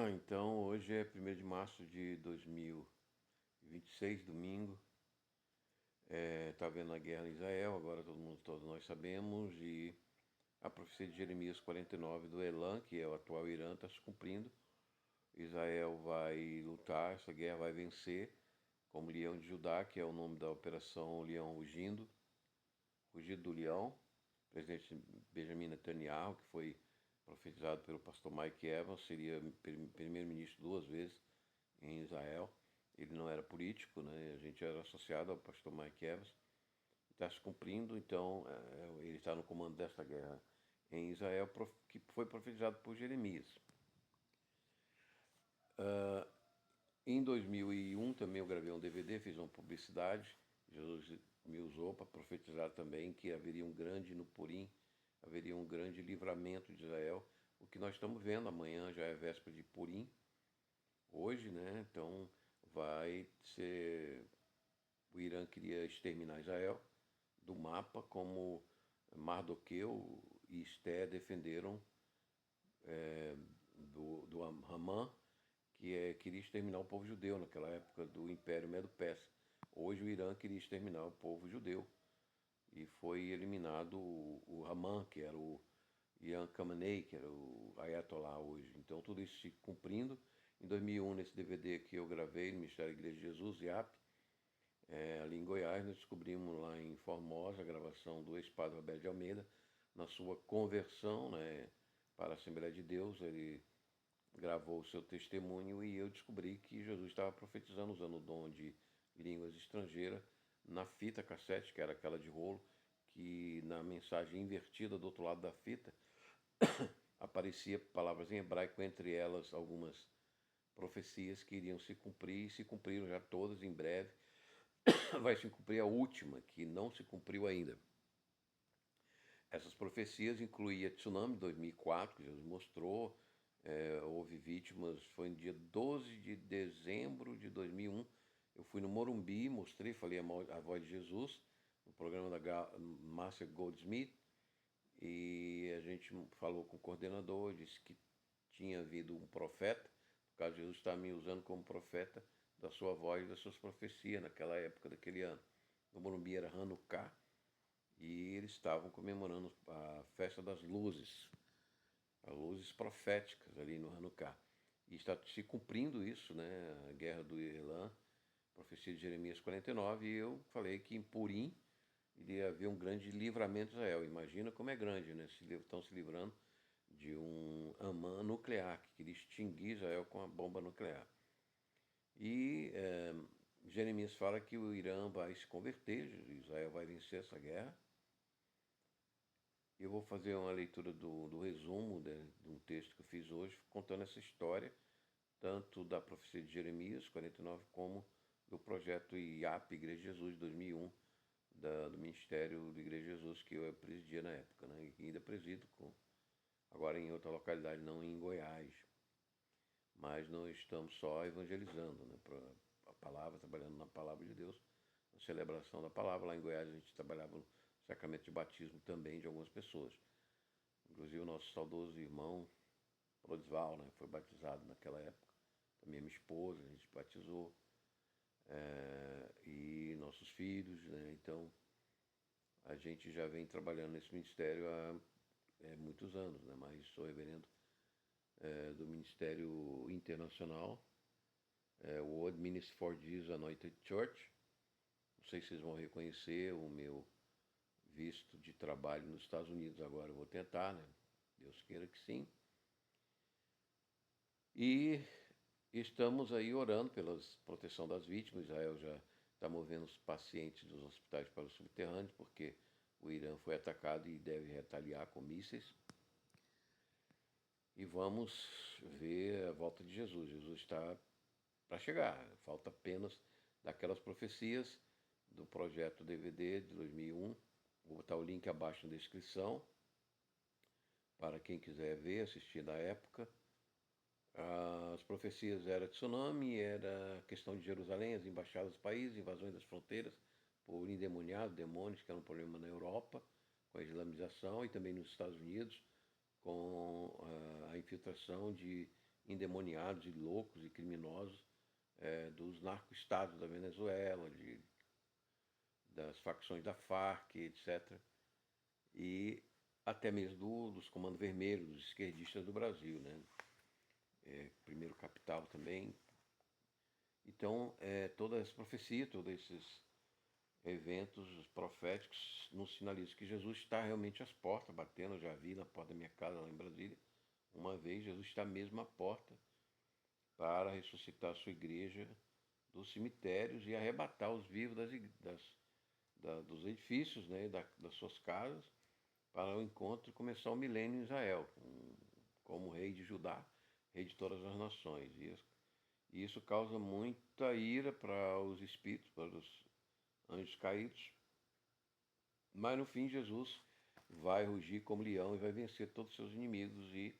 Então, hoje é 1º de março de 2026, domingo. Está havendo a guerra em Israel, agora todos nós sabemos, e a profecia de Jeremias 49 do Elam, que é o atual Irã, está se cumprindo. Israel vai lutar, essa guerra vai vencer, como Leão de Judá, que é o nome da operação Leão Rugido do Leão. O presidente Benjamin Netanyahu, que foi profetizado pelo pastor Mike Evans, seria primeiro-ministro 2 vezes em Israel. Ele não era político, né? A gente era associado ao pastor Mike Evans. Está se cumprindo, então ele está no comando desta guerra em Israel, que foi profetizado por Jeremias. Em 2001 também eu gravei um DVD, fiz uma publicidade. Jesus me usou para profetizar também que haveria um grande no Purim, haveria um grande livramento de Israel. O que nós estamos vendo, amanhã já é véspera de Purim, hoje, né? Então vai ser... O Irã queria exterminar Israel do mapa, como Mardoqueu e Esté defenderam do Hamã, que queria exterminar o povo judeu naquela época do Império Medo-Persa. Hoje o Irã queria exterminar o povo judeu e foi eliminado o Haman, que era o Ian Khamenei, que era o Ayatollah hoje. Então tudo isso se cumprindo. Em 2001, nesse DVD que eu gravei no Ministério da Igreja de Jesus, IAP, ali em Goiás, nós descobrimos lá em Formosa a gravação do ex-padre Roberto de Almeida, na sua conversão, né, para a Assembleia de Deus. Ele gravou o seu testemunho e eu descobri que Jesus estava profetizando usando o dom de línguas estrangeiras na fita cassete, que era aquela de rolo, que na mensagem invertida do outro lado da fita aparecia palavras em hebraico, entre elas algumas profecias que iriam se cumprir e se cumpriram já todas em breve. Vai se cumprir a última, que não se cumpriu ainda. Essas profecias incluíam tsunami de 2004, que Jesus mostrou. Houve vítimas, foi no dia 12 de dezembro de 2001. Eu fui no Morumbi, mostrei, falei a voz de Jesus, no programa da Márcia Goldsmith, e a gente falou com o coordenador, disse que tinha havido um profeta, no caso Jesus está me usando como profeta da sua voz e das suas profecias naquela época, daquele ano. No Morumbi era Hanukkah, e eles estavam comemorando a festa das luzes, as luzes proféticas ali no Hanukkah. E está se cumprindo isso, né? A guerra do Elam, profecia de Jeremias 49, e eu falei que em Purim iria haver um grande livramento de Israel. Imagina como é grande, né? Estão se livrando de um Amã nuclear, que queria extinguir Israel com a bomba nuclear. E Jeremias fala que o Irã vai se converter, Israel vai vencer essa guerra. Eu vou fazer uma leitura do resumo de um texto que eu fiz hoje, contando essa história, tanto da profecia de Jeremias 49, como do projeto IAP, Igreja de Jesus, de 2001, do Ministério da Igreja de Jesus, que eu presidia na época, né? E ainda presido, agora em outra localidade, não em Goiás. Mas nós estamos só evangelizando, né? A palavra, trabalhando na palavra de Deus, na celebração da palavra. Lá em Goiás a gente trabalhava no sacramento de batismo também de algumas pessoas. Inclusive o nosso saudoso irmão Prodisval, né, foi batizado naquela época. Também a minha esposa, a gente batizou. E nossos filhos, né? Então a gente já vem trabalhando nesse ministério há muitos anos, né? Mas sou reverendo do Ministério Internacional, World Ministry for Jesus Anointed Church. Não sei se vocês vão reconhecer o meu visto de trabalho nos Estados Unidos agora. Eu vou tentar, né? Deus queira que sim. E estamos aí orando pela proteção das vítimas. Israel já está movendo os pacientes dos hospitais para os subterrâneos, porque o Irã foi atacado e deve retaliar com mísseis. E vamos ver a volta de Jesus. Jesus está para chegar. Falta apenas daquelas profecias do projeto DVD de 2001. Vou botar o link abaixo na descrição para quem quiser ver, assistir da época. As profecias eram tsunami, era questão de Jerusalém, as embaixadas dos países, invasões das fronteiras por endemoniados, demônios, que era um problema na Europa, com a islamização, e também nos Estados Unidos, com a infiltração de endemoniados e loucos e criminosos dos narco-estados da Venezuela, das facções da Farc, etc. E até mesmo dos comandos vermelhos, dos esquerdistas do Brasil, né? Primeiro Capital também. Então, toda essa profecia, todos esses eventos proféticos nos sinalizam que Jesus está realmente às portas, batendo. Eu já vi na porta da minha casa lá em Brasília. Uma vez, Jesus está mesmo à porta para ressuscitar a sua igreja dos cemitérios e arrebatar os vivos dos edifícios, né, das suas casas, para o encontro e começar o milênio em Israel, como rei de Judá, rei de todas as nações. E isso causa muita ira para os espíritos, para os anjos caídos. Mas no fim, Jesus vai rugir como leão e vai vencer todos os seus inimigos, e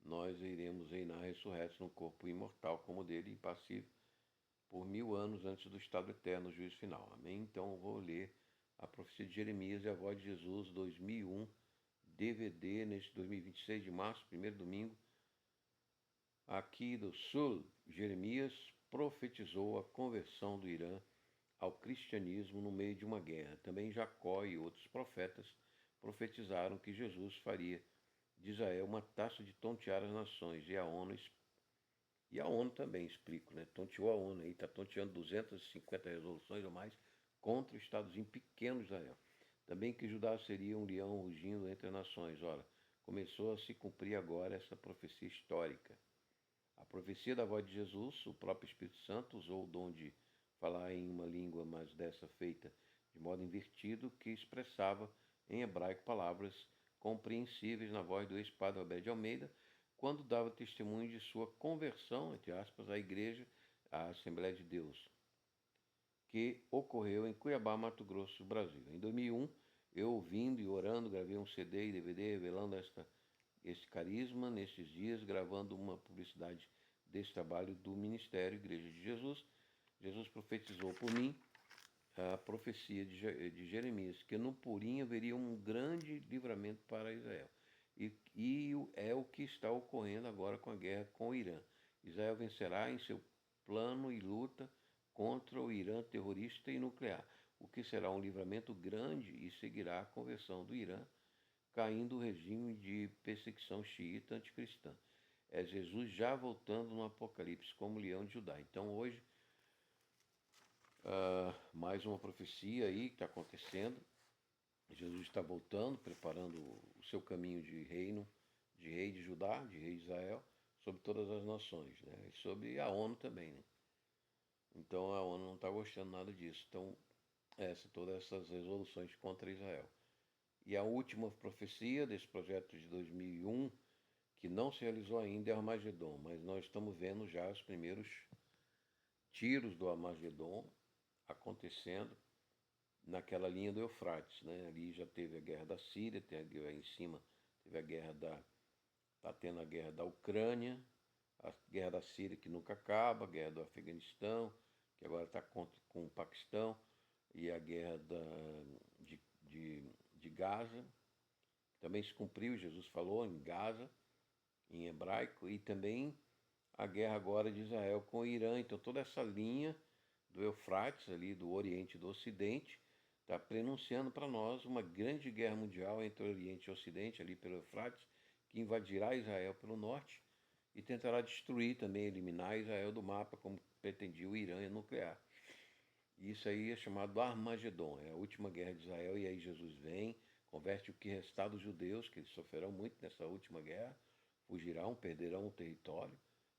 nós iremos reinar ressurretos num corpo imortal como o dele, impassível, por 1000 anos antes do estado eterno, juízo final. Amém? Então eu vou ler a profecia de Jeremias e a voz de Jesus, 2001, DVD, neste 2026 de março, primeiro domingo, aqui do Sul. Jeremias profetizou a conversão do Irã ao cristianismo no meio de uma guerra. Também Jacó e outros profetas profetizaram que Jesus faria de Israel uma taça de tontear as nações, e a ONU também, explico, né? Tonteou a ONU aí, está tonteando 250 resoluções ou mais contra o Estadozinho pequeno de Israel. Também que Judá seria um leão rugindo entre as nações. Ora, começou a se cumprir agora essa profecia histórica. A profecia da voz de Jesus, o próprio Espírito Santo usou o dom de falar em uma língua, mas dessa feita de modo invertido, que expressava em hebraico palavras compreensíveis na voz do ex-padre Alberto de Almeida, quando dava testemunho de sua conversão, entre aspas, à igreja, à Assembleia de Deus, que ocorreu em Cuiabá, Mato Grosso, Brasil. Em 2001, eu ouvindo e orando, gravei um CD e DVD revelando esse carisma. Nestes dias, gravando uma publicidade desse trabalho do Ministério Igreja de Jesus, Jesus profetizou por mim a profecia de Jeremias, que no Purim haveria um grande livramento para Israel. E é o que está ocorrendo agora com a guerra com o Irã. Israel vencerá em seu plano e luta contra o Irã terrorista e nuclear, o que será um livramento grande, e seguirá a conversão do Irã, caindo o regime de perseguição xiita anticristã. É Jesus já voltando no Apocalipse como leão de Judá. Então hoje, mais uma profecia aí que está acontecendo. Jesus está voltando, preparando o seu caminho de reino, de rei de Judá, de rei de Israel, sobre todas as nações, né? E sobre a ONU também, né? Então a ONU não está gostando nada disso. Então, todas essas resoluções contra Israel. E a última profecia desse projeto de 2001, que não se realizou ainda, é o Armagedon, mas nós estamos vendo já os primeiros tiros do Armagedon acontecendo naquela linha do Eufrates, né? Ali já teve a guerra da Síria, tem a guerra em cima, teve a guerra tá tendo a guerra da Ucrânia, a guerra da Síria que nunca acaba, a guerra do Afeganistão, que agora está com o Paquistão, e a guerra de Gaza, que também se cumpriu, Jesus falou em Gaza, em hebraico, e também a guerra agora de Israel com o Irã. Então toda essa linha do Eufrates, ali do Oriente e do Ocidente, está prenunciando para nós uma grande guerra mundial entre o Oriente e o Ocidente, ali pelo Eufrates, que invadirá Israel pelo norte e tentará destruir também, eliminar Israel do mapa, como pretendia o Irã nuclear. E isso aí é chamado Armagedon, é a última guerra de Israel, e aí Jesus vem, converte o que restar dos judeus, que eles sofrerão muito nessa última guerra, fugirão, perderão o território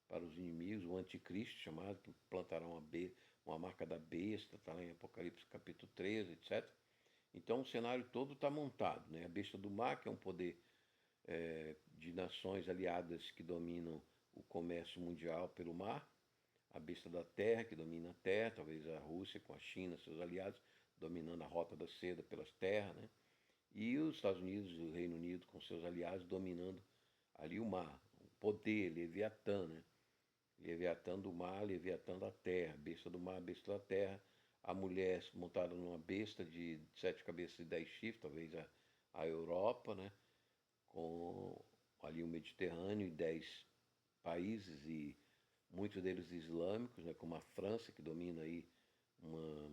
para os inimigos, o anticristo chamado, que plantará uma marca da besta, está lá em Apocalipse capítulo 13, etc. Então o cenário todo está montado, né? A besta do mar, que é um poder de nações aliadas que dominam o comércio mundial pelo mar, a besta da terra, que domina a terra, talvez a Rússia com a China, seus aliados, dominando a rota da seda pelas terras, né? E os Estados Unidos, o Reino Unido com seus aliados, dominando ali o mar, o poder, Leviatã, né? Leviatã do mar, Leviatã da terra, besta do mar, besta da terra, a mulher montada numa besta de 7 cabeças e 10 chifres, talvez a Europa, né? Com ali o Mediterrâneo e 10 países e muitos deles islâmicos, né, como a França, que domina aí uma,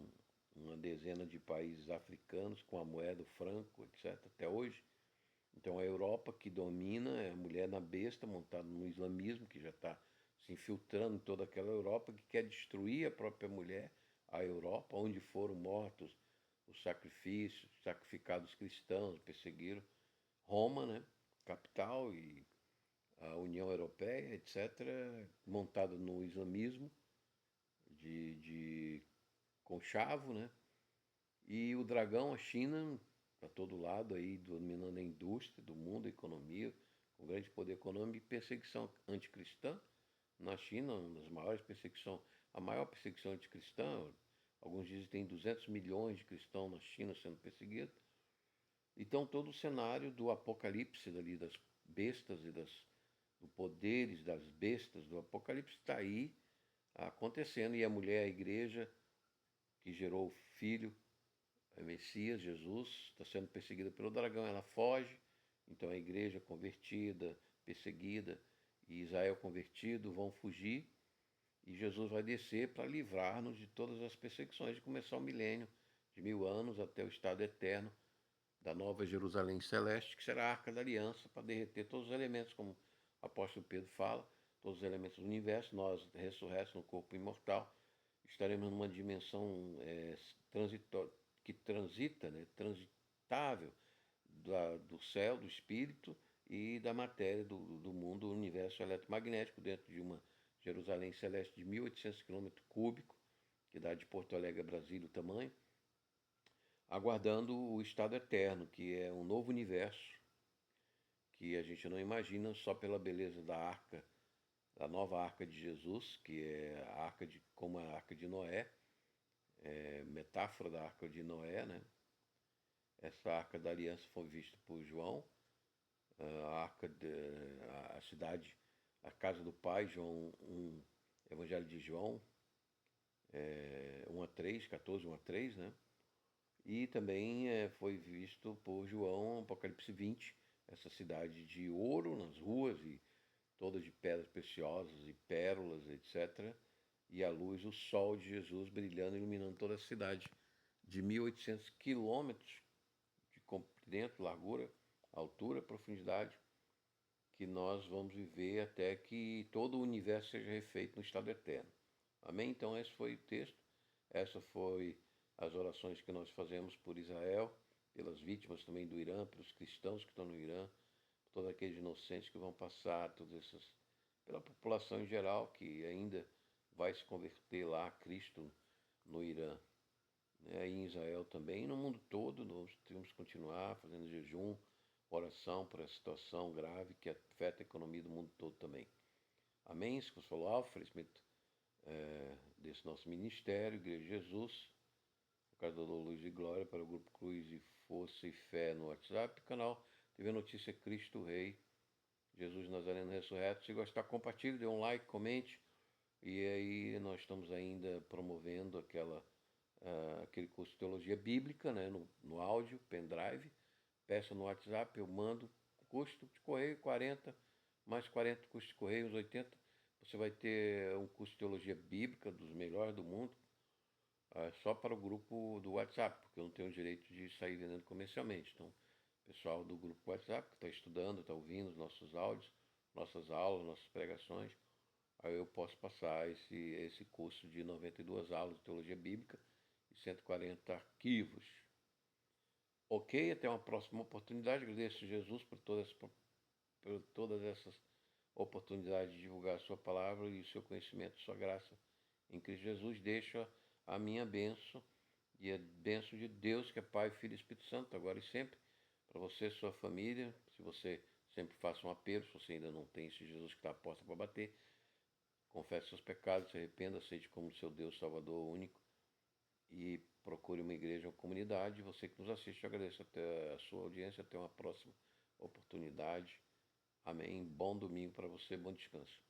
uma dezena de países africanos com a moeda, o franco, etc., até hoje. Então a Europa que domina é a mulher na besta, montada no islamismo, que já está se infiltrando em toda aquela Europa, que quer destruir a própria mulher, a Europa, onde foram mortos os sacrifícios, sacrificados cristãos, perseguiram Roma, né, capital, e a União Europeia, etc., montada no islamismo de conchavo, né? E o dragão, a China, para todo lado aí, dominando a indústria do mundo, a economia, com grande poder econômico e perseguição anticristã na China, uma das maiores perseguições, a maior perseguição anticristã. Alguns dizem que tem 200 milhões de cristãos na China sendo perseguidos. Então todo o cenário do apocalipse dali, das bestas e dos poderes das bestas do apocalipse está aí acontecendo. E a mulher, a igreja, que gerou o filho, o Messias, Jesus, está sendo perseguida pelo dragão, ela foge. Então a igreja convertida, perseguida, e Israel convertido vão fugir. E Jesus vai descer para livrar-nos de todas as perseguições, de começar o milênio de 1000 anos até o estado eterno da nova Jerusalém celeste, que será a Arca da Aliança, para derreter todos os elementos, como o apóstolo Pedro fala, todos os elementos do universo. Nós, ressurretos no corpo imortal, estaremos numa dimensão que transita, né, transitável do céu, do espírito e da matéria do mundo, do universo eletromagnético, dentro de uma Jerusalém celeste de 1.800 quilômetros cúbicos, que dá de Porto Alegre a Brasília o tamanho, aguardando o estado eterno, que é um novo universo que a gente não imagina só pela beleza da arca, da nova arca de Jesus, que é a arca como a arca de Noé, metáfora da arca de Noé, né? Essa arca da aliança foi vista por João, a arca a cidade, a casa do Pai, João 1, Evangelho de João, 1 a 3, 14, 1 a 3, né? E também foi visto por João, Apocalipse 20, essa cidade de ouro nas ruas e todas de pedras preciosas e pérolas, etc. E a luz, o sol de Jesus brilhando, iluminando toda a cidade de 1.800 quilômetros de comprimento, largura, altura, profundidade, que nós vamos viver até que todo o universo seja refeito no estado eterno. Amém? Então esse foi o texto, essa foi as orações que nós fazemos por Israel, pelas vítimas também do Irã, pelos cristãos que estão no Irã, por todos aqueles inocentes que vão passar, pela população em geral que ainda vai se converter lá a Cristo no Irã, né? E em Israel também, e no mundo todo nós temos que continuar fazendo jejum, oração por essa situação grave que afeta a economia do mundo todo também. Amém? Isso que você falou, oferecimento desse nosso ministério, Igreja de Jesus, por causa da Luz e Glória, para o Grupo Cruz e Força e Fé no WhatsApp, canal TV Notícia Cristo Rei, Jesus Nazareno Ressurreto. Se gostar, compartilhe, dê um like, comente. E aí nós estamos ainda promovendo aquele curso de Teologia Bíblica, né, no áudio, pendrive. Peça no WhatsApp, eu mando. Custo de correio 40, mais 40 custo de correio, uns 80. Você vai ter um curso de Teologia Bíblica dos melhores do mundo, só para o grupo do WhatsApp, porque eu não tenho o direito de sair vendendo comercialmente. Então, pessoal do grupo WhatsApp que está estudando, está ouvindo os nossos áudios, nossas aulas, nossas pregações, aí eu posso passar esse curso de 92 aulas de Teologia Bíblica e 140 arquivos. Ok, até uma próxima oportunidade. Agradeço a Jesus por todas essas oportunidades de divulgar a sua palavra e o seu conhecimento, sua graça em Cristo Jesus. Deixo a minha bênção e a bênção de Deus, que é Pai, Filho e Espírito Santo, agora e sempre, para você e sua família. Se você sempre faça um apelo, se você ainda não tem esse Jesus que está à porta para bater, confesse seus pecados, se arrependa, aceite como seu Deus Salvador único e procure uma igreja ou comunidade. Você que nos assiste, eu agradeço até a sua audiência. Até uma próxima oportunidade. Amém. Bom domingo para você, bom descanso.